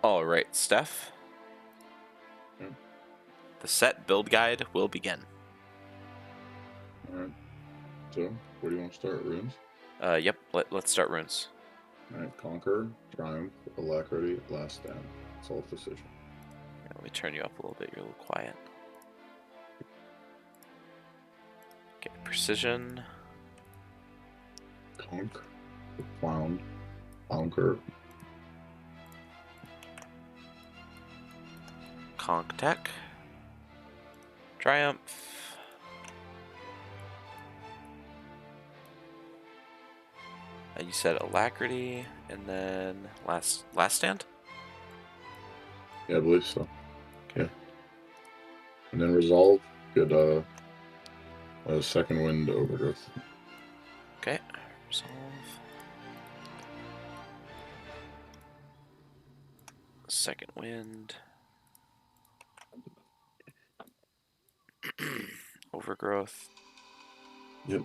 All right, Steph. The Sett build guide will begin. Alright. So, where do you want to start? Runes? Yep, let's start runes. Alright, Conquer, Triumph, Alacrity, Last Stand. Solve Decision. Yeah, let me turn you up a little bit. You're a little quiet. Okay, Precision. Conk, Profound, Conquer, Conk Tech. Triumph. You said Alacrity, and then last stand? Yeah, I believe so. Okay. Yeah. And then Resolve, good, Second Wind, Overgrowth. Okay, Resolve. Second Wind. Overgrowth. Yep.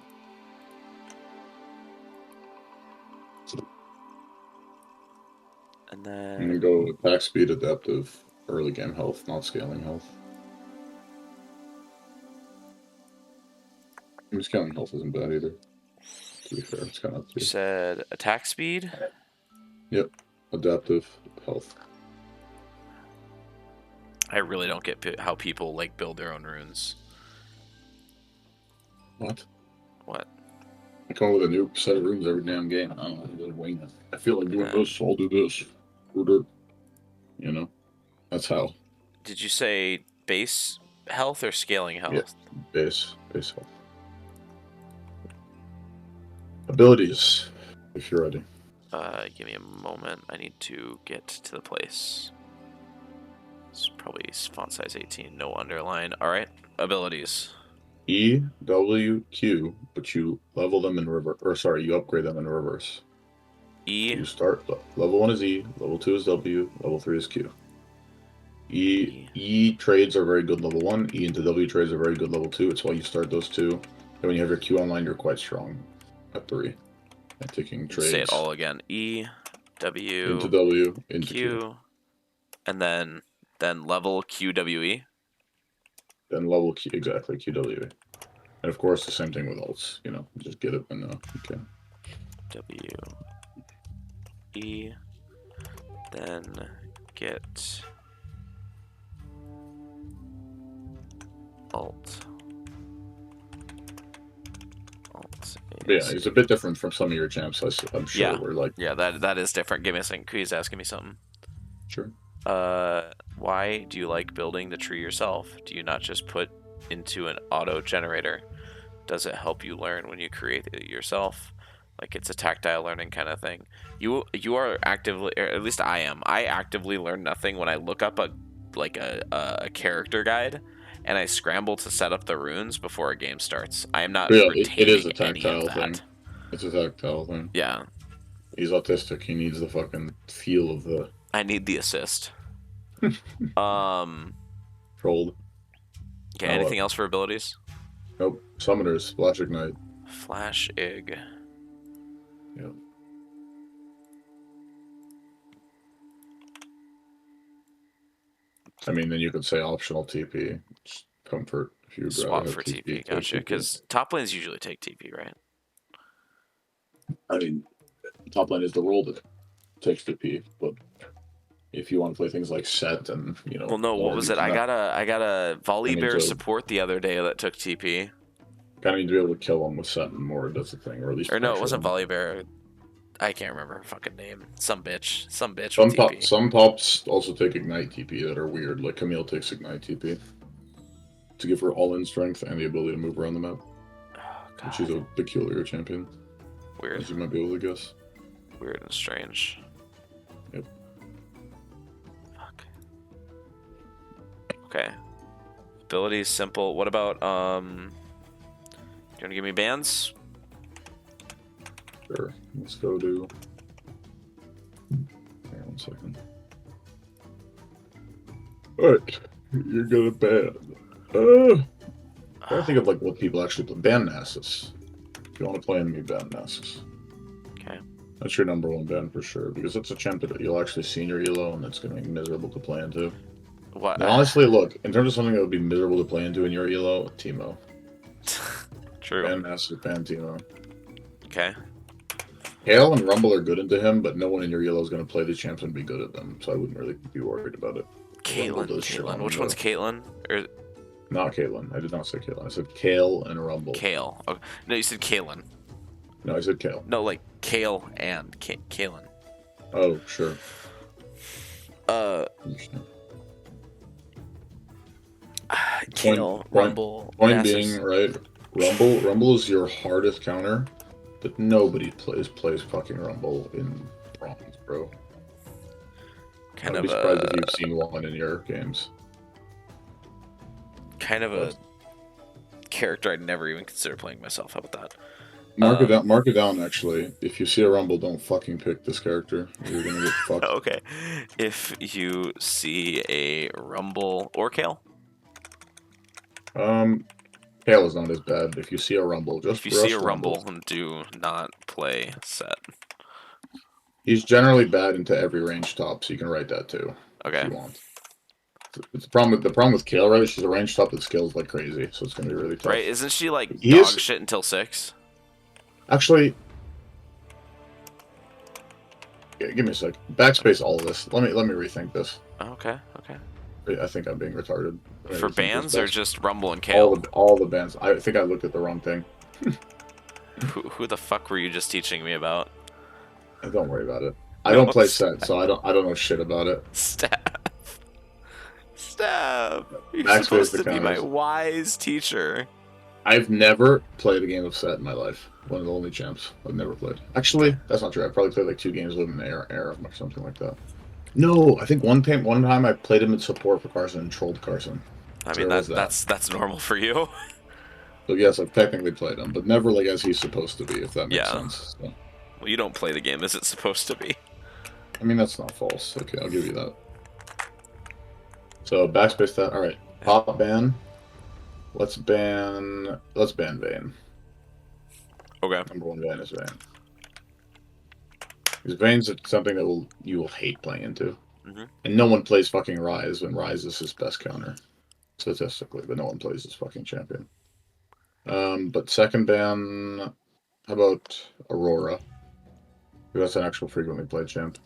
And then... I'm gonna go Attack Speed, Adaptive, Early Game Health, not Scaling Health. Scaling Health isn't bad either. To be fair, it's kind of... You said Attack Speed? Yep. Adaptive, Health. I really don't get how people like build their own runes. What? What? I come up with a new set of runes every damn game. I don't know, I'm just winging it. I feel like doing this, so I'll do this. You know? That's how. Did you say base health or scaling health? Yeah, base health. Abilities, if you're ready. Give me a moment. I need to get to the place. It's probably font size 18, no underline. All right, abilities. E, W, Q, but you level them in reverse. Or sorry, you upgrade them in reverse. E. You start, level 1 is E, level 2 is W, level 3 is Q. E trades are very good level 1, E into W trades are very good level 2. It's why you start those two. And when you have your Q online, you're quite strong at 3. And taking trades. Say it all again. E, W, into W, into Q. And then level QWE. Then level Q, exactly, QWE. And of course, the same thing with alts. You know, just get it when you can. W, E, then get alt. Yeah, it's a bit different from some of your champs. I'm sure. Yeah, we're like, yeah, that is different. Give me a second. He's asking me something. Sure. Why do you like building the tree yourself? Do you not just put into an auto generator? Does it help you learn when you create it yourself? Like it's a tactile learning kind of thing. You are actively, or at least I am. I actively learn nothing when I look up a character guide, and I scramble to set up the runes before a game starts. I am not retaining it is a any of tactile that. thing. It's a tactile thing. Yeah. He's autistic. He needs the fucking feel of the. I need the assist. Trolled. Okay. Anything else for abilities? Nope. Summoners. Flash Ignite. Flash Ig. Yep. I mean, then you could say optional TP. It's comfort if you'd Swap rather for have TP. Gotcha. Because top lanes usually take TP, right? I mean, top lane is the role that takes TP, but if you want to play things like Sett and Well, no. What was it? I got a Volibear support the other day that took TP. Kind of need to be able to kill them with Sett and more. That's the thing, or at least. Or no, it wasn't Volibear. I can't remember her fucking name. Some bitch. Some bitch with TP. Some tops also take Ignite TP that are weird. Like Camille takes Ignite TP to give her all-in strength and the ability to move around the map. Oh, she's a peculiar champion. Weird. As you might be able to guess. Weird and strange. Yep. Fuck. Okay. Abilities simple. What about you want to give me bans? Sure. Let's go to. Hang on 1 second. Alright. You're gonna ban. I think of what people actually play. Ban Nasus. If you want to play enemy, ban Nasus. Okay. That's your number one ban for sure, because it's a champ that you'll actually see in your elo, and it's going to be miserable to play into. What? Now, honestly, look, in terms of something that would be miserable to play into in your elo, Teemo. True. Ban Master, ban Teemo. Okay. Kale and Rumble are good into him, but no one in your elo is going to play the champs and be good at them, so I wouldn't really be worried about it. Caitlyn. Which one's Caitlyn? Or not Caitlyn. I did not say Caitlyn. I said Kale and Rumble. Kale. Okay. No, you said Caitlyn. No, I said Kale. No, like Kale and Caitlyn. Oh, sure. Kale, Rumble. Point being, right? Rumble is your hardest counter, but nobody plays fucking Rumble in bronze, bro. I'd be surprised if you've seen one in your games. Kind of a character I'd never even consider playing myself. How about that? Mark it down. Actually, if you see a Rumble, don't fucking pick this character. You're gonna get fucked. Okay. If you see a Rumble or Kale. Kale is not as bad. If you see a Rumble, just if you see a Rumble, do not play Sett. He's generally bad into every range top, so you can write that too. Okay. If you want. It's the problem with Kale, right? She's a range top that skills like crazy, so it's gonna be really tough. Right? Isn't she like dog shit until 6? Actually, give me a sec. Backspace all of this. Let me rethink this. Okay. I think I'm being retarded. For bans or just Rumble and Kale? All the bans. I think I looked at the wrong thing. Who the fuck were you just teaching me about? Don't worry about it. I don't play Sett, so I don't know shit about it. Steph, you're supposed to be my wise teacher. I've never played a game of Sett in my life. One of the only champs I've never played. Actually, that's not true. I probably played like 2 games with him in air or something like that. No, I think one time I played him in support for Carson and trolled Carson. I mean that's normal for you. So yes, I've technically played him, but never like as he's supposed to be, if that makes sense. So. Well, you don't play the game as it's supposed to be. I mean, that's not false. Okay, I'll give you that. So backspace that. All right, pop ban. Let's ban Vayne. Okay. Number 1 ban is Vayne. Because Vayne's something that you will hate playing into. And no one plays fucking Ryze when Ryze is his best counter. Statistically, but no one plays this fucking champion. But second ban, how about Aurora? That's an actual frequently played champ.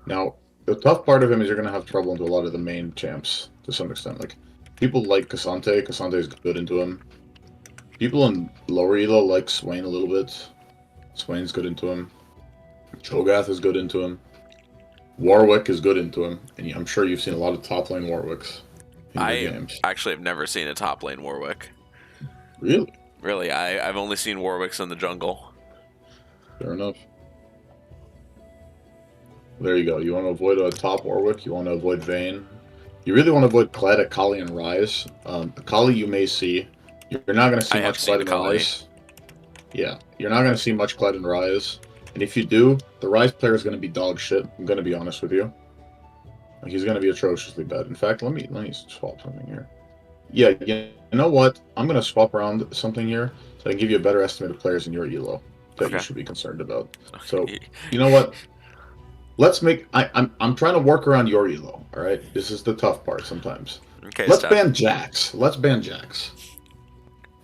Now, the tough part of him is you're going to have trouble into a lot of the main champs to some extent. Like, people like Cassante. Cassante is good into him. People in lower elo like Swain a little bit. Swain's good into him. Cho'Gath is good into him. Warwick is good into him. And I'm sure you've seen a lot of top lane Warwicks in your games. Actually have never seen a top lane Warwick. Really? Really, I've only seen Warwicks in the jungle. Fair enough. There you go. You want to avoid a top Warwick. You want to avoid Vayne. You really want to avoid Kled, Akali, and Ryze. Akali you may see. You're not going to see much Kled and Ryze. Yeah, you're not going to see much Kled and Ryze. And if you do, the Ryze player is going to be dog shit. I'm going to be honest with you. He's going to be atrociously bad. In fact, let me swap something here. Yeah, you know what? I'm going to swap around something here so I can give you a better estimate of players in your elo that you should be concerned about. So, you know what? Let's make... I'm trying to work around your elo, all right? This is the tough part sometimes. Okay, let's ban Jax. Let's ban Jax.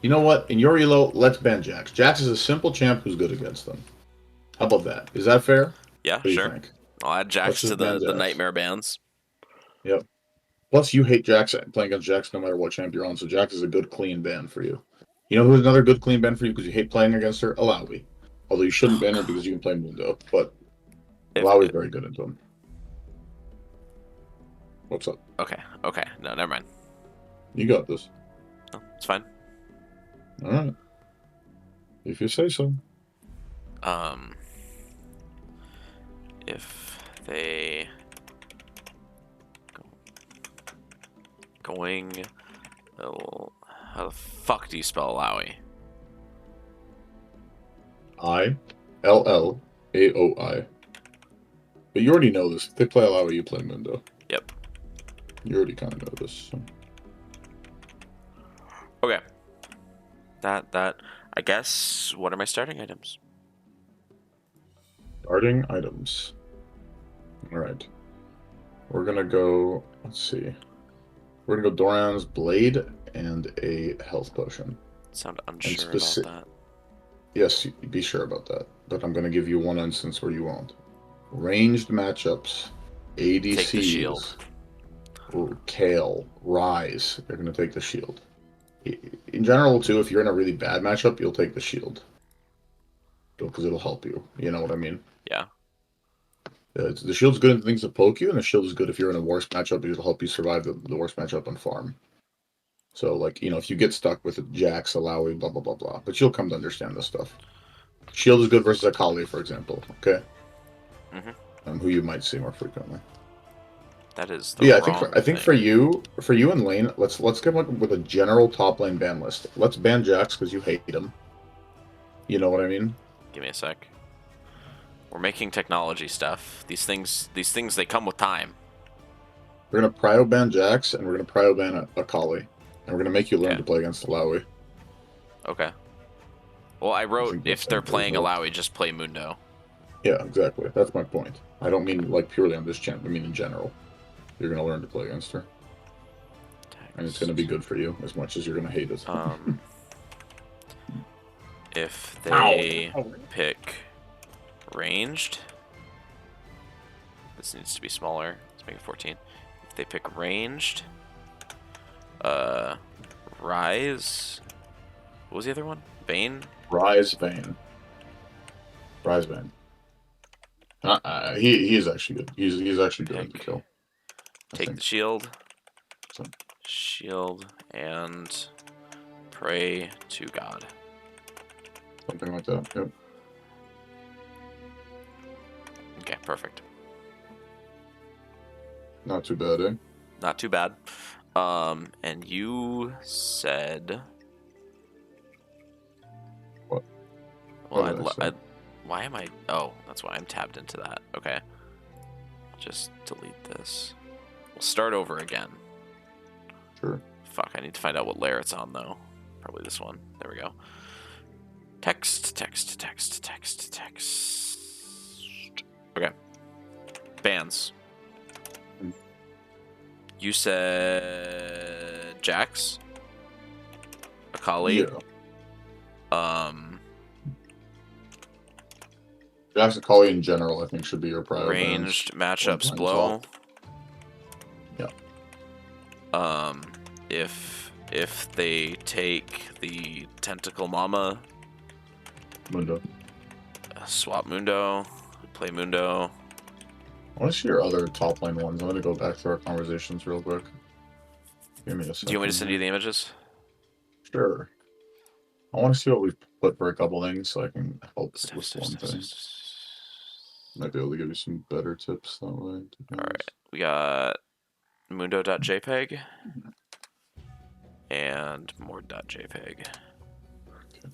You know what? In your elo, let's ban Jax. Jax is a simple champ who's good against them. How about that? Is that fair? Yeah, sure. I'll add Jax to the nightmare bans. Yep. Plus, you hate Jax playing against Jax no matter what champ you're on, so Jax is a good, clean ban for you. You know who's another good, clean ban for you because you hate playing against her? Alawi. Although you shouldn't ban her because you can play Mundo, but Alawi's very good into him. What's up? Okay. No, never mind. You got this. Oh, it's fine. All right. If you say so. If they going, how the fuck do you spell Alawi? I-L-L-A-O-I. But you already know this. If they play Alawi, you play Mundo. Yep. You already kind of know this. So. Okay. That I guess. What are my starting items? Starting items. Alright. We're gonna go, let's see. We're gonna go Doran's Blade and a health potion. Sound unsure about that. Yes, be sure about that. But I'm gonna give you one instance where you won't. Ranged matchups, ADCs, Take the shield. Kale, Rise, they're gonna take the shield. In general, too, if you're in a really bad matchup, you'll take the shield. Because it'll help you. You know what I mean? Yeah. The shield's good in things that poke you, and the shield is good if you're in a worse matchup, it'll help you survive the worst matchup on farm. So, like, you know, if you get stuck with a Jax, Alawi, blah, blah, blah, blah. But you'll come to understand this stuff. Shield is good versus Akali, for example, okay? Who you might see more frequently. That is the yeah, wrong I think for you in lane, let's get with a general top lane ban list. Let's ban Jax because you hate him. You know what I mean? Give me a sec. We're making technology stuff. These things, they come with time. We're gonna prio ban Jax, and we're gonna prio ban Akali, and we're gonna make you learn to play against Alawi. Okay. Well, I wrote if they're playing Alawi, just play Mundo. Yeah, exactly. That's my point. I don't mean like purely on this champ. I mean in general. You're gonna learn to play against her, and it's gonna be good for you as much as you're gonna hate it. If they pick ranged, this needs to be smaller. Let's make it 14. If they pick ranged, Rise. What was the other one? Vayne? Rise Vayne. Rise Vayne. He is actually good. He's actually good to kill. Take the shield. Shield and pray to God. Something like that. Yep. Okay, perfect. Not too bad, eh? Not too bad. And you said. What? Well, why am I? Oh, that's why I'm tabbed into that. Okay. Just delete this. We'll start over again. Sure. Fuck, I need to find out what layer it's on, though. Probably this one. There we go. Text. Okay. Bans. You said Jax? Akali? Yeah. Jax Akali in general, I think, should be your prior ranged matchups blow. Yeah. If they take the Tentacle Mama, Mundo. Swap Mundo, play Mundo. I want to see your other top lane ones. I'm going to go back through our conversations real quick. Give me a second. Do you want me to send you the images? Sure. I want to see what we've put for a couple things so I can help with one thing. Might be able to give you some better tips that way. Alright, we got mundo.jpg and more.jpg. Okay.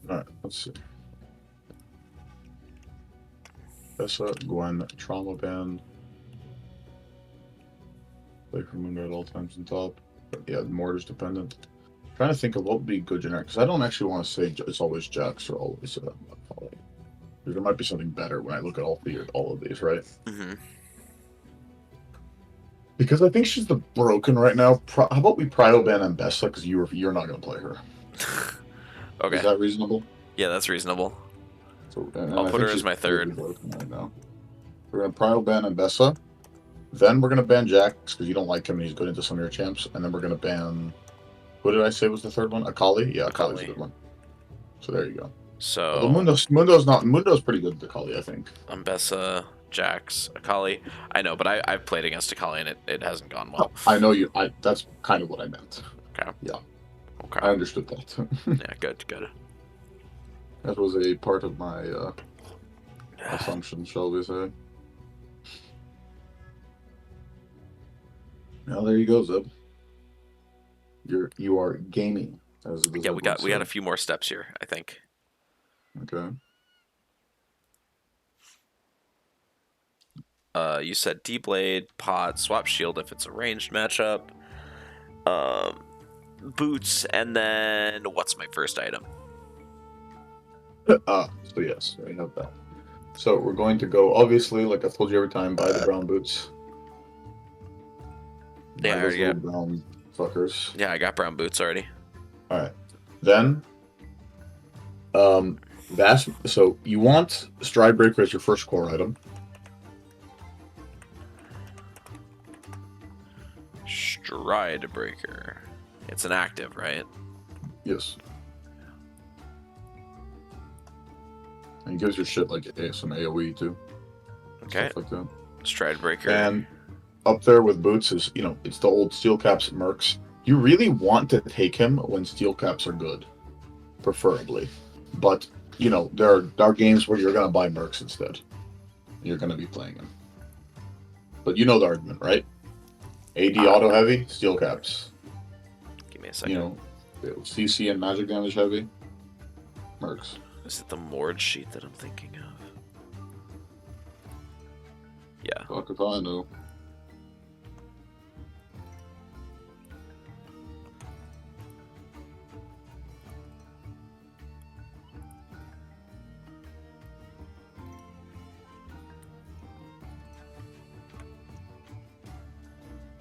Alright, let's see. Tessa, Gwen, Trauma Band. Play for Mundo at all times in top. But yeah, Mortar's dependent. I'm trying to think of what would be good generic, because I don't actually want to say it's always Jax or always Akali. There might be something better when I look at all of these, right? Mm-hmm. Because I think she's the broken right now. How about we prio ban Ambessa, because you're not going to play her. Okay. Is that reasonable? Yeah, that's reasonable. So, I'll put her as my third. Right now. We're going to prio ban Ambessa. Then we're going to ban Jax, because you don't like him and he's good into some of your champs. And then we're going to ban... What did I say was the third one? Akali? Yeah, Akali's a good one. So there you go. So although Mundo's pretty good with Akali, I think. Ambessa, Jax, Akali. I know, but I've played against Akali and it hasn't gone well. I know you. That's kind of what I meant. Okay. Yeah. Okay. I understood that. Yeah, good. That was a part of my assumption, shall we say. Now there you go, Zeb. You are gaming. Yeah, we got a few more steps here, I think. Okay. You said D-Blade, Pod, Swap Shield if it's a ranged matchup. Boots, and then what's my first item? So yes, I have that. So we're going to go, obviously, like I've told you every time, buy the brown boots. Buy Yeah, I those already little got. brown fuckers. Yeah, I got brown boots already. Alright. Then, so you want Stride Breaker as your first core item. Stride Breaker. It's an active, right? Yes. And it gives your shit like some AoE too. Okay. Stuff like that. Stride Breaker. And up there with boots is, it's the old steel caps mercs. You really want to take him when steel caps are good, preferably. But, there are games where you're going to buy mercs instead. You're going to be playing him. But you know the argument, right? AD auto heavy, steel caps. Give me a second. CC and magic damage heavy, mercs. Is it the Mord sheet that I'm thinking of? Yeah. Fuck if I know.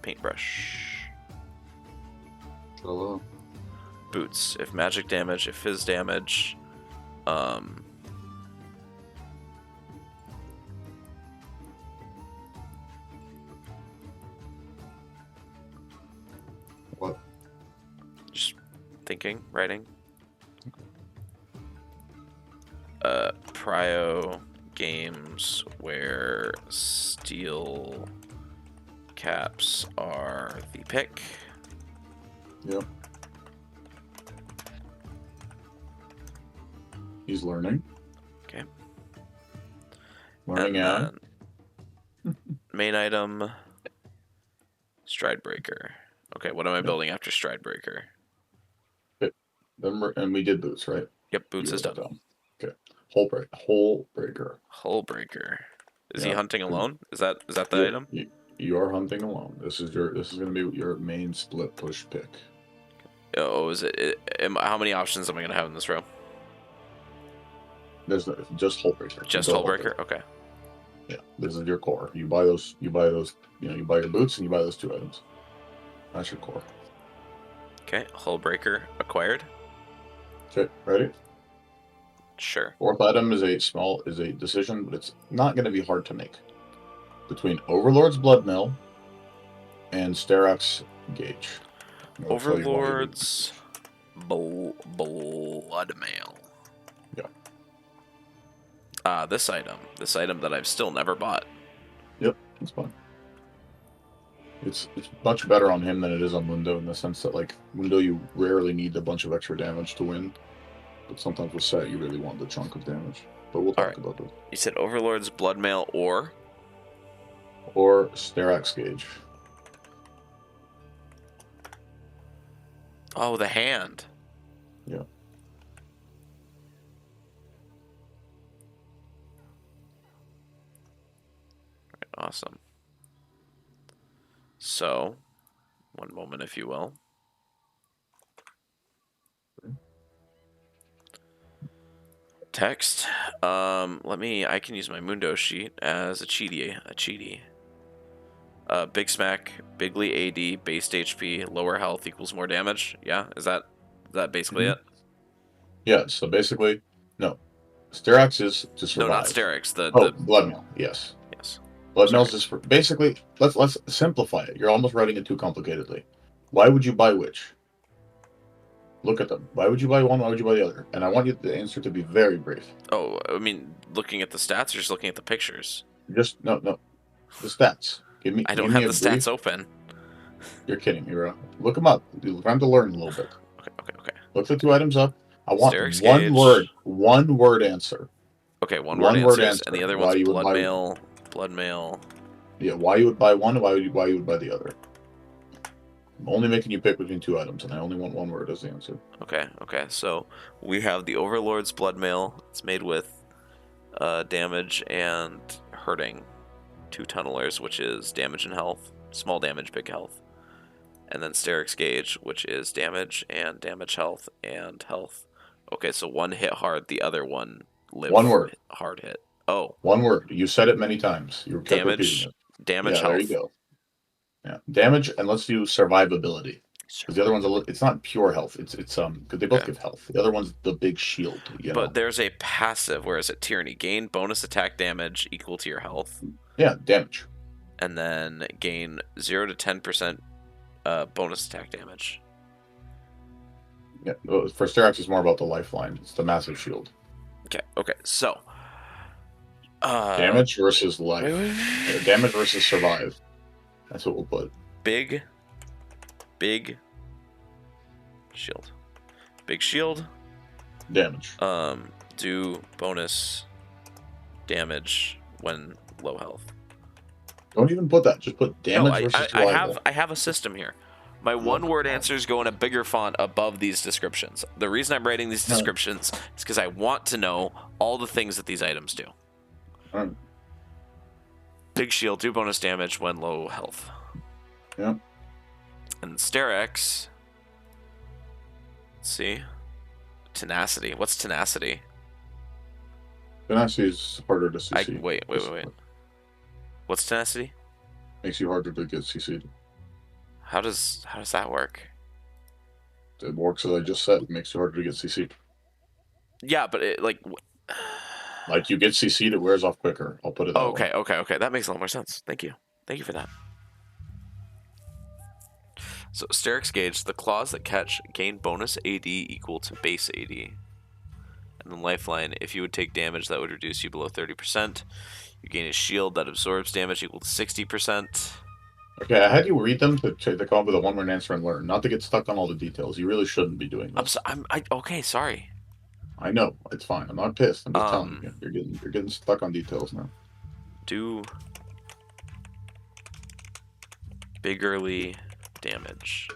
Paintbrush. Hello. Boots. If magic damage, if fizz damage. What? Just thinking, writing. Prio games where steel caps are the pick. Yep. He's learning. Okay. Learning out. Main item, Stride Breaker. Okay, what am I building after Stride Breaker? And we did boots, right? Yep, boots is done. Okay. Hole breaker. Hole Breaker. Is he hunting alone? Is that the item? You are hunting alone. This is going to be your main split push pick. Oh, is it? How many options am I going to have in this row? There's just Hole Breaker. Just Hole Breaker. Okay. Yeah, this is your core. You buy those. You buy your boots and you buy those 2 items. That's your core. Okay, Hole Breaker acquired. Okay, ready? Sure. 4th item is a decision, but it's not going to be hard to make. Between Overlord's Bloodmail and Sterak's Gauge. Overlord's Bloodmail. Yeah. This item that I've still never bought. Yep, that's fine. It's much better on him than it is on Mundo in the sense that, like, Mundo, you rarely need a bunch of extra damage to win. But sometimes with Sett, you really want the chunk of damage. But we'll talk about that. You said Overlord's Bloodmail or Sterak's Gauge. Oh, the hand. Yeah. Right, awesome. So, one moment, if you will. Text. I can use my Mundo sheet as a cheaty. Big smack, bigly AD, based HP, lower health equals more damage. Yeah, is that basically it? Yeah. So basically, no. Sterak's is to survive. No, not Sterak's. The Bloodmail. Yes. Bloodmail's is for basically. Let's simplify it. You're almost writing it too complicatedly. Why would you buy which? Look at them. Why would you buy one? Why would you buy the other? And I want the answer to be very brief. Oh, I mean, looking at the stats or just looking at the pictures? Just no. The stats. I don't have the stats open. You're kidding me, bro. Look them up. Time to learn a little bit. Okay. Look the 2 items up. I want Sterak's one Gauge. one word answer. Okay, one word answer. And the other one's Bloodmail. Yeah, why you would buy one? Why you would buy the other? I'm only making you pick between 2 items, and I only want one word as the answer. Okay. So we have the Overlord's Bloodmail. It's made with damage and hurting. 2 tunnelers, which is damage and health. Small damage, big health. And then Sterak's Gauge, which is damage and damage health and health. Okay, so one hit hard, the other one live one word. Hard hit. Oh. One word. You said it many times. You kept repeating it. Damage, Yeah, there health. you go. Yeah, damage, and let's do survivability. Because the other one's it's not pure health. It's because they both give health. The other one's the big shield. But there's a passive, whereas at Tyranny, gain bonus attack damage equal to your health. Yeah, damage. And then gain 0 to 10% bonus attack damage. Yeah, for Sterak's, it's more about the lifeline. It's the massive shield. Okay, so damage versus life. Damage versus survive. That's what we'll put. Big shield. Big shield. Damage. Do bonus damage when low health. Don't even put that. Just put damage versus survival. I have a system here. My one-word answers go in a bigger font above these descriptions. The reason I'm writing these descriptions is because I want to know all the things that these items do. Big shield, do bonus damage when low health. Yep. And Sterak's, let's see. Tenacity. What's tenacity? Tenacity is harder to CC. Wait. What's tenacity? Makes you harder to get CC'd. How does that work? It works as I just said. It makes you harder to get CC'd. Yeah, but it like you get CC'd, it wears off quicker. I'll put it that way. Okay. That makes a lot more sense. Thank you for that. So Sterak's Gauge, the claws that catch gain bonus AD equal to base AD. And then Lifeline, if you would take damage that would reduce you below 30%. You gain a shield that absorbs damage equal to 60%. Okay, I had you read them to come up with a one-word answer and learn, not to get stuck on all the details. You really shouldn't be doing this. Okay, sorry. I know, it's fine. I'm not pissed. I'm just telling you. You're getting stuck on details now. Do biggerly damage.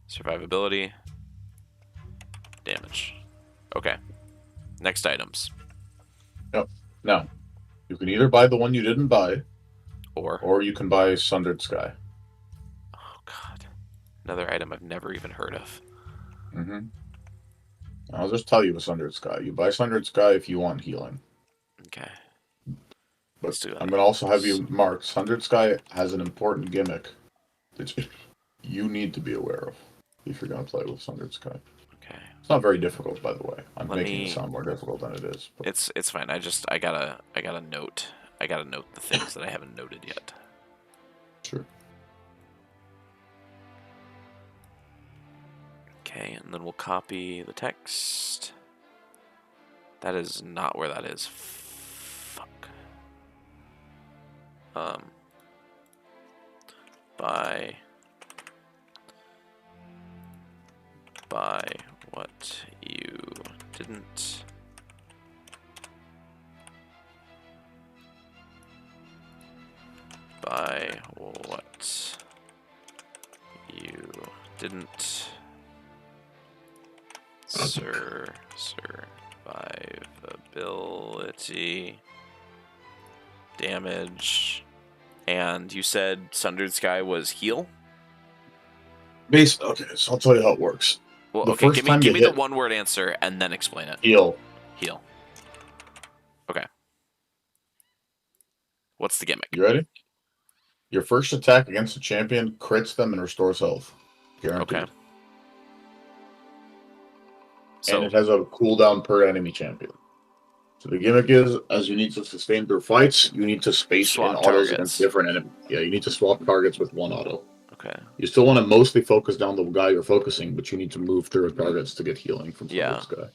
Survivability. Damage. Okay. Next items. Yep. Now, you can either buy the one you didn't buy, or you can buy Sundered Sky. Oh god. Another item I've never even heard of. I'll just tell you with Sundered Sky. You buy Sundered Sky if you want healing. Okay. But I'm going to also have you mark. Sundered Sky has an important gimmick that you need to be aware of if you're going to play with Sundered Sky. Okay. It's not very difficult, by the way. I'm making it sound more difficult than it is. But it's fine. I gotta note. I gotta note the things that I haven't noted yet. Sure. Okay, and then we'll copy the text. That is not where that is. Fuck. Buy what you didn't. Buy what you didn't. Survivability, damage, and you said Sundered Sky was heal? Okay, so I'll tell you how it works. Well, okay, give me the one-word answer and then explain it. Heal. Okay. What's the gimmick? You ready? Your first attack against a champion crits them and restores health. Guaranteed. Okay. So, and it has a cooldown per enemy champion. So the gimmick is, as you need to sustain through fights, you need to space in autos against different enemies. Yeah, you need to swap targets with one auto. Okay. You still want to mostly focus down the guy you're focusing, but you need to move through targets to get healing from this guy.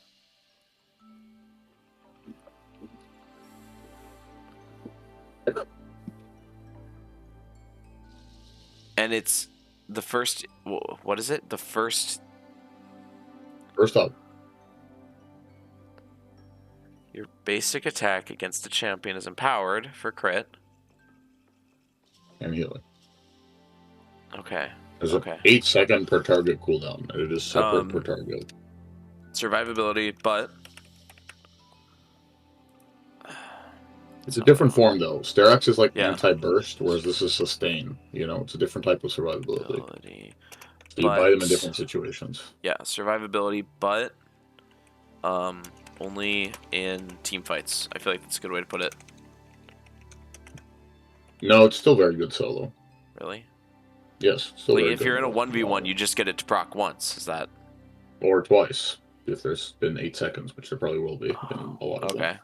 And it's the first. What is it? The first. First up. Your basic attack against the champion is empowered for crit. And healing. Okay. There's an 8-second per target cooldown, and it is separate per target. Survivability, but... It's a different form, though. Sterak's is like anti-burst, whereas this is sustain. You know, it's a different type of survivability. So you buy them in different situations. Yeah, survivability, but only in team fights. I feel like that's a good way to put it. No, it's still very good solo. Really? Yes, still Like very if good. you're in a 1v1, you just get it to proc once. Is that? Or twice, if there's been 8 seconds, which there probably will be in a lot of them. Okay.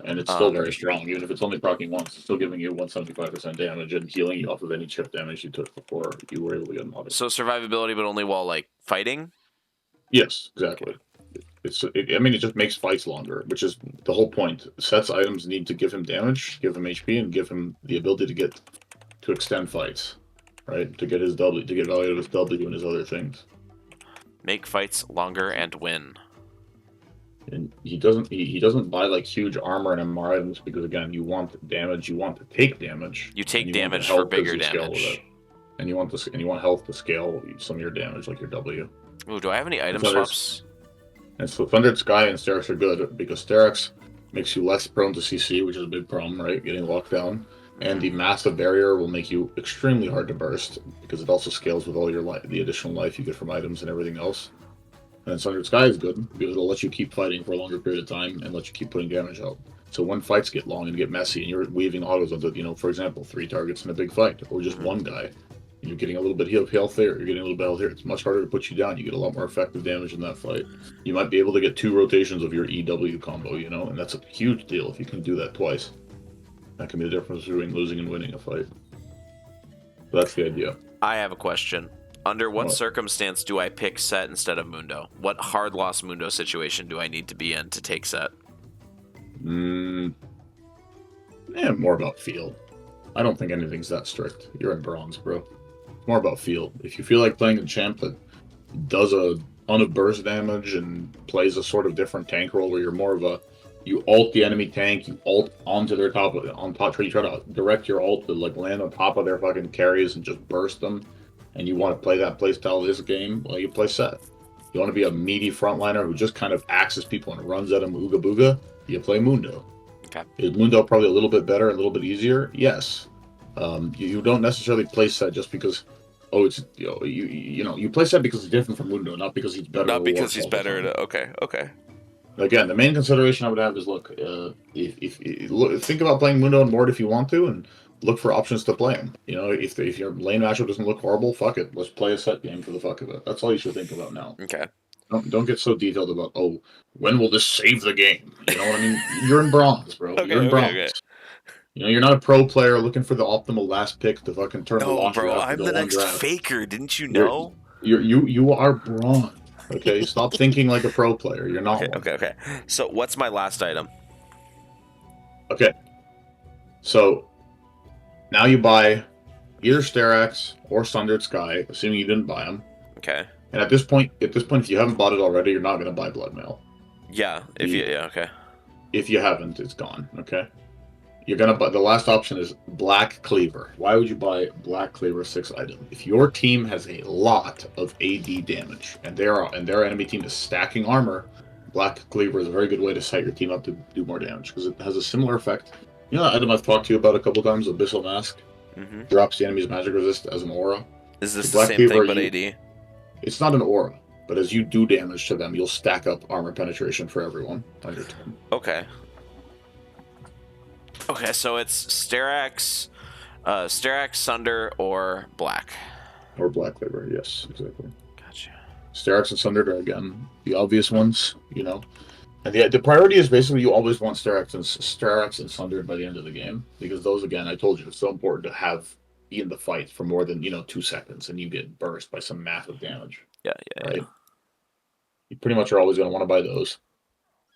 And it's still very strong, even if it's only proccing once. It's still giving you 175% damage and healing you off of any chip damage you took before you were able to get modded. So survivability, but only while like fighting. Yes, exactly. I mean, it just makes fights longer, which is the whole point. Sett's items need to give him damage, give him HP, and give him the ability to extend fights, right? To get his W, to get value out of his W and his other things. Make fights longer and win. And he doesn't buy like huge armor and MR items because again, you want damage, you want to take damage. You take damage for bigger damage. And you want health to scale some of your damage, like your W. Ooh, do I have any item swaps? And so Thundered Sky and Sterak's are good because Sterak's makes you less prone to CC, which is a big problem, right? Getting locked down. And the massive barrier will make you extremely hard to burst because it also scales with all your the additional life you get from items and everything else. And Thundered Sky is good because it'll let you keep fighting for a longer period of time and let you keep putting damage out. So when fights get long and get messy and you're weaving autos onto, for example, 3 targets in a big fight or just one guy, you're getting a little bit of health there, you're getting a little bit of health here. It's much harder to put you down. You get a lot more effective damage in that fight. You might be able to get 2 rotations of your EW combo, and that's a huge deal if you can do that twice. That can be the difference between losing and winning a fight. So that's the idea. I have a question. Under what circumstance do I pick Sett instead of Mundo? What hard loss Mundo situation do I need to be in to take Sett? More about feel. I don't think anything's that strict. You're in bronze, bro. More about feel. If you feel like playing a champ that does a ton of burst damage and plays a sort of different tank role where you're more of you ult the enemy tank, you ult onto their top, you try to direct your ult to like land on top of their fucking carries and just burst them, and you want to play that playstyle this game, well, you play Sett. You want to be a meaty frontliner who just kind of axes people and runs at them ooga booga, you play Mundo. Okay. Is Mundo probably a little bit better, a little bit easier? Yes. You don't necessarily play Sett just because it's you play Sett because it's different from Mundo, not because he's better. Not because he's better. Okay. Again, the main consideration I would have is look, if think about playing Mundo and Mord if you want to, and look for options to play him. If your lane matchup doesn't look horrible, fuck it, let's play a Sett game for the fuck of it. That's all you should think about now. Okay. Don't get so detailed about when will this save the game? You know what I mean? You're in bronze, bro. You're in bronze. Okay. You're not a pro player looking for the optimal last pick to fucking turn the launcher. No, bro, I'm the next faker. Didn't you know? You are bronze. Okay, stop thinking like a pro player. You're not. Okay. So what's my last item? Okay. So now you buy either Sterak's or Sundered Sky, assuming you didn't buy them. Okay. And at this point, if you haven't bought it already, you're not going to buy Bloodmail. Yeah. Okay. If you haven't, it's gone. Okay. You're gonna buy. The last option is Black Cleaver. Why would you buy Black Cleaver 6 item? If your team has a lot of AD damage and their enemy team is stacking armor, Black Cleaver is a very good way to set your team up to do more damage because it has a similar effect. You know that item I've talked to you about a couple times, Abyssal Mask? Mm-hmm. Drops the enemy's magic resist as an aura. Is this the same thing but AD? It's not an aura, but as you do damage to them, you'll stack up armor penetration for everyone on your team. Okay. Okay, so it's Sterak's, Sunder, or Black. Or Black Cleaver, yes, exactly. Gotcha. Sterak's and Sundered are, again, the obvious ones, And the priority is basically you always want Sterak's and Sundered by the end of the game. Because those, again, I told you, it's so important to be in the fight for more than, 2 seconds and you get burst by some massive damage. Yeah. You pretty much are always going to want to buy those.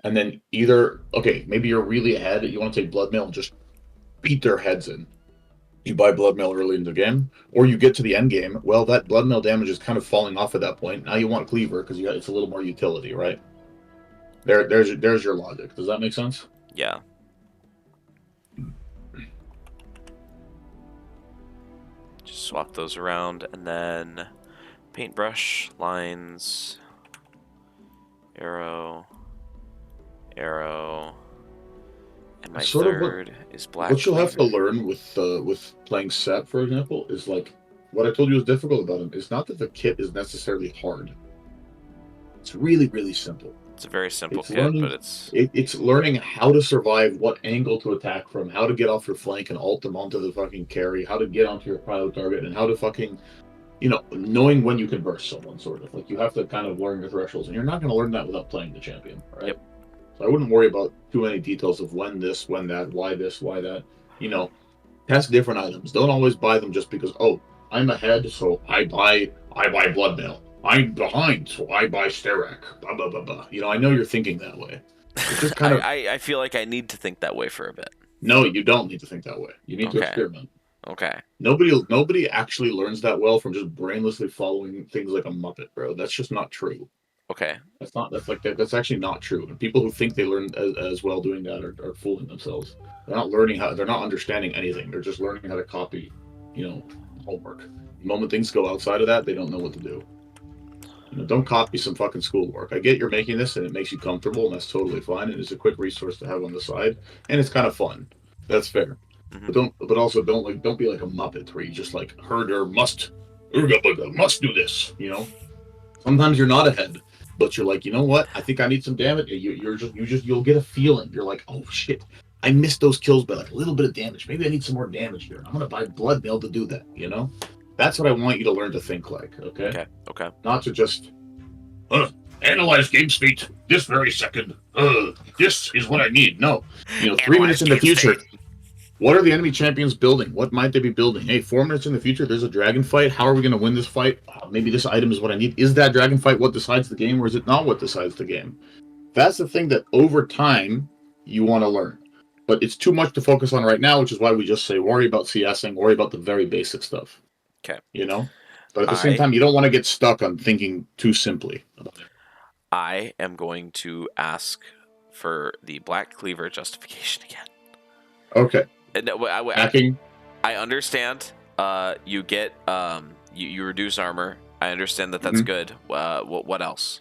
And then maybe you're really ahead, you want to take Bloodmail and just beat their heads in. You buy Bloodmail early in the game, or you get to the end game, well, that Bloodmail damage is kind of falling off at that point. Now you want Cleaver, because it's a little more utility, right? There's your logic. Does that make sense? Yeah. Just swap those around, and then paintbrush, lines, arrow, and my third is Black. What you'll have to learn with playing Sett, for example, is like what I told you was difficult about him is not that the kit is necessarily hard. It's really, really simple. It's a very simple It's kit, learning. but it's It's learning how to survive, what angle to attack from, how to get off your flank and ult them onto the fucking carry, how to get onto your pilot target, and how to fucking, knowing when you can burst someone. Sort of like you have to kind of learn the thresholds, and you're not going to learn that without playing the champion, right? yep. So I wouldn't worry about too many details of when this, when that, why this, why that. Test different items. Don't always buy them just because, oh, I'm ahead, so I buy blood mail. I'm behind, so I buy Sterak. Blah blah blah blah. I know you're thinking that way. It's just kind of I feel like I need to think that way for a bit. no, you don't need to think that way. You need to Okay. experiment. Okay. Nobody actually learns that well from just brainlessly following things like a Muppet, bro. That's just not true. Okay. That's actually not true. And people who think they learn as well doing that are fooling themselves. They're not understanding anything. They're just learning how to copy, homework. The moment things go outside of that, they don't know what to do. Don't copy some fucking schoolwork. I get you're making this and it makes you comfortable, and that's totally fine. And it's a quick resource to have on the side, and it's kind of fun. That's fair. Mm-hmm. But also don't be like a Muppet where you just like herder must do this. Sometimes you're not ahead, but you're like, you know what? I think I need some damage. You'll get a feeling. You're like, oh shit, I missed those kills by like a little bit of damage. Maybe I need some more damage here. I'm gonna buy blood mail to do that. That's what I want you to learn to think like. Okay. Okay. Not to just analyze game state this very second. This is what I need. No, 3 minutes in the future. What are the enemy champions building? What might they be building? Hey, 4 minutes in the future, there's a dragon fight. How are we going to win this fight? Maybe this item is what I need. Is that dragon fight what decides the game, or is it not what decides the game? That's the thing that over time you want to learn. But it's too much to focus on right now, which is why we just say worry about CSing, worry about the very basic stuff. Okay. But at the same time, you don't want to get stuck on thinking too simply about it. I am going to ask for the Black Cleaver justification again. Okay. I understand. You get you reduce armor. I understand that that's good. What else?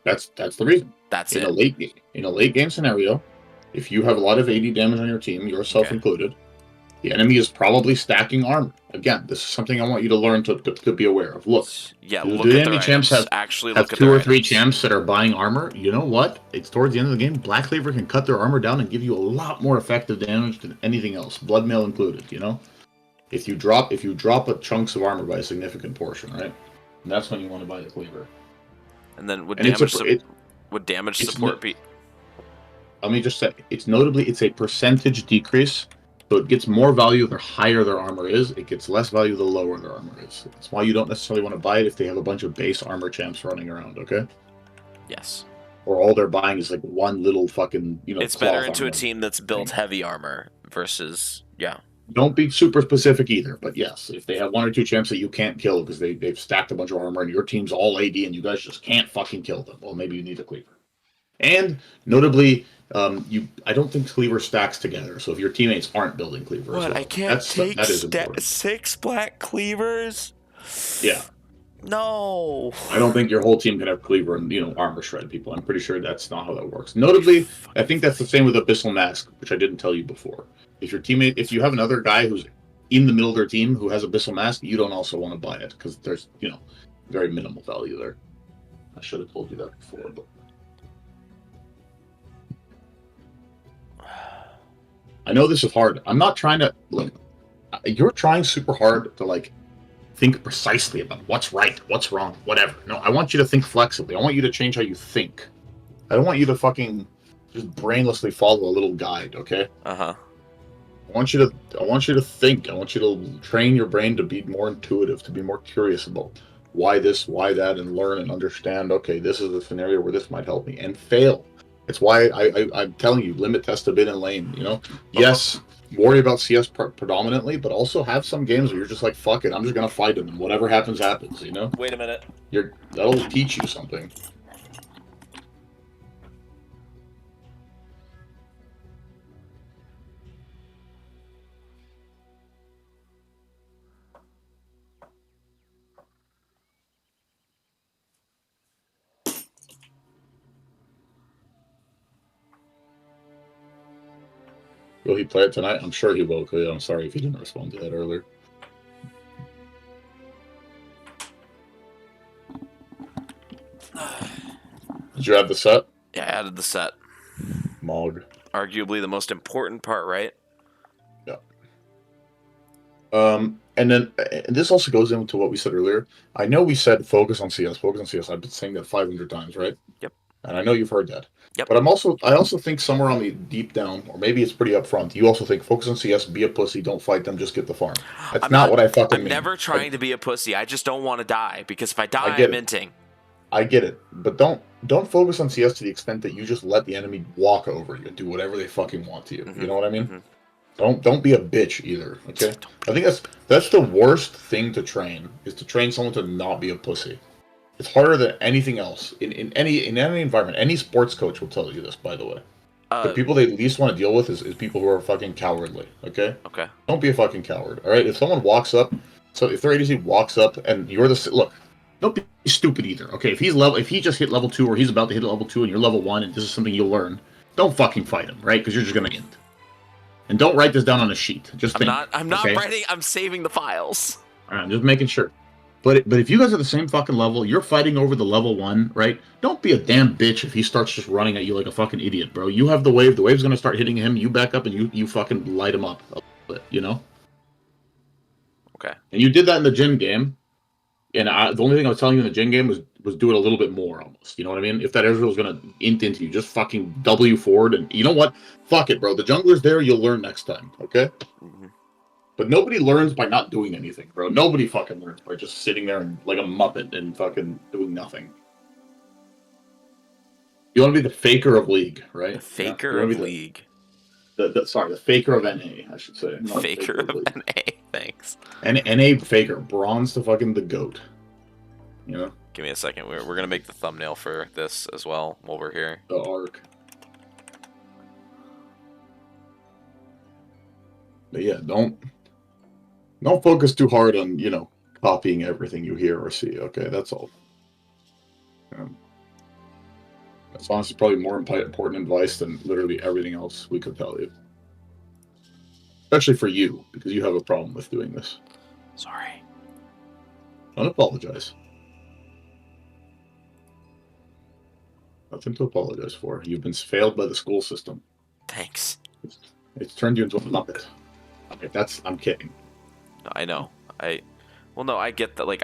That's the reason. That's in a late game scenario. If you have a lot of AD damage on your team, yourself included, the enemy is probably stacking armor. Again, this is something I want you to learn to be aware of. Look the enemy champs have 2 or 3 champs that are buying armor. You know what? It's towards the end of the game. Black Cleaver can cut their armor down and give you a lot more effective damage than anything else, blood mail included. If you drop a chunks of armor by a significant portion, right? And that's when you want to buy the Cleaver. And then would damage support be? Let me just say, it's a percentage decrease. So it gets more value the higher their armor is. It gets less value the lower their armor is. That's why you don't necessarily want to buy it if they have a bunch of base armor champs running around, okay? Yes. Or all they're buying is like one little fucking, It's better into a team that's built heavy armor versus, Don't be super specific either, but yes, if they have 1 or 2 champs that you can't kill because they've stacked a bunch of armor and your team's all AD and you guys just can't fucking kill them, well, maybe you need a Cleaver. And notably, I don't think Cleaver stacks together. So if your teammates aren't building Cleavers, what, I can't take 6 Black Cleavers? Yeah. No. I don't think your whole team can have Cleaver and armor shred people. I'm pretty sure that's not how that works. Notably, I think that's the same with Abyssal Mask, which I didn't tell you before. If you have another guy who's in the middle of their team who has Abyssal Mask, you don't also want to buy it because there's very minimal value there. I should have told you that before, but. I know this is hard. I'm not trying to look. You're trying super hard to think precisely about what's right, what's wrong, whatever. No, I want you to think flexibly. I want you to change how you think. I don't want you to fucking just brainlessly follow a little guide. Okay. I want you to think. I want you to train your brain to be more intuitive, to be more curious about why this, why that, and learn and understand. Okay, this is a scenario where this might help me, and fail. It's why I'm telling you, limit test a bit in lane. Yes, worry about CS predominantly, but also have some games where you're just like, fuck it, I'm just gonna fight them, and whatever happens, happens. Wait a minute. That'll teach you something. Will he play it tonight? I'm sure he will. I'm sorry if he didn't respond to that earlier. Did you add the set? Yeah, I added the set. Mog. Arguably the most important part, right? Yeah. And then and this also goes into what we said earlier. I know we said focus on CS, focus on CS. I've been saying that 500 times, right? Yep. And I know you've heard that. Yep. But I also think somewhere on the deep down, or maybe it's pretty upfront, you also think focus on CS, be a pussy, don't fight them, just get the farm. That's not what I fucking mean. I'm never trying to be a pussy. I just don't want to die, because if I die, I get I'm it. inting. I get it. But don't focus on CS to the extent that you just let the enemy walk over you and do whatever they fucking want to you. You know what I mean? Don't be a bitch either. Okay? I think that's the worst thing to train, is to train someone to not be a pussy. It's harder than anything else in any environment. Any sports coach will tell you this, by the way. The people they least want to deal with is people who are fucking cowardly. Okay. Okay. Don't be a fucking coward. All right. If someone walks up, so if their ADC walks up and you're the look, don't be stupid either. Okay. If he just hit level 2 or he's about to hit level 2 and you're level 1 and this is something you'll learn, don't fucking fight him, right? Because you're just gonna end. And don't write this down on a sheet. Just think. I'm not writing. I'm saving the files. All right. I'm just making sure. But if you guys are the same fucking level, you're fighting over the level 1, right? Don't be a damn bitch if he starts just running at you like a fucking idiot, bro. You have the wave. The wave's gonna start hitting him. You back up and you fucking light him up a little bit, you know? Okay. And you did that in the Jhin game. And the only thing I was telling you in the Jhin game was do it a little bit more, almost. You know what I mean? If that Ezreal's gonna int into you, just fucking W forward. And you know what? Fuck it, bro. The jungler's there. You'll learn next time, okay? But nobody learns by not doing anything, bro. Nobody fucking learns by just sitting there and like a muppet and fucking doing nothing. You want to be the faker of League, right? The faker of League. The faker of NA, I should say. Faker of NA, thanks. NA faker, bronze to fucking the GOAT. You know? Give me a second. We're going to make the thumbnail for this as well while we're here. The arc. But yeah, don't focus too hard on, you know, copying everything you hear or see, okay? That's all. That's honestly probably more important advice than literally everything else we could tell you. Especially for you, because you have a problem with doing this. Sorry. Don't apologize. Nothing to apologize for. You've been failed by the school system. Thanks. It's turned you into a muppet. Okay, I'm kidding. I know. Well, no, I get that. Like,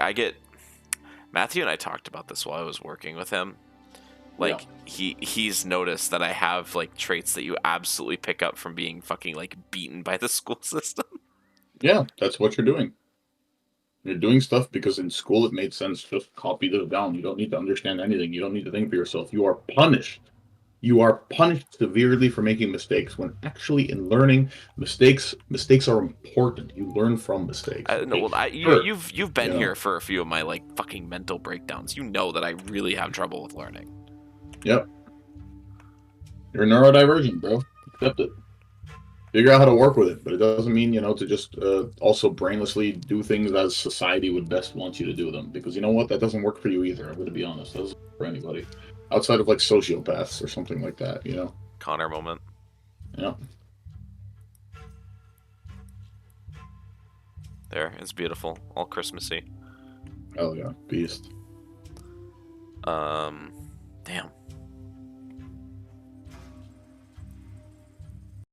Matthew and I talked about this while I was working with him. Like, yeah. He's noticed that I have, like, traits that you absolutely pick up from being fucking, like, beaten by the school system. Yeah, that's what you're doing. You're doing stuff because in school it made sense. Just copy this down. You don't need to understand anything. You don't need to think for yourself. You are punished. You are punished severely for making mistakes, when actually in learning, mistakes are important. You learn from mistakes. No, well, you've been here for a few of my, like, fucking mental breakdowns. You know that I really have trouble with learning. Yep. You're neurodivergent, bro. Accept it. Figure out how to work with it, but it doesn't mean, you know, to just also brainlessly do things as society would best want you to do them. Because you know what? That doesn't work for you either. I'm going to be honest. That doesn't work for anybody. Outside of, like, sociopaths or something like that, you know? Connor moment. Yeah. There, it's beautiful. All Christmassy. Oh, yeah. Beast. Damn.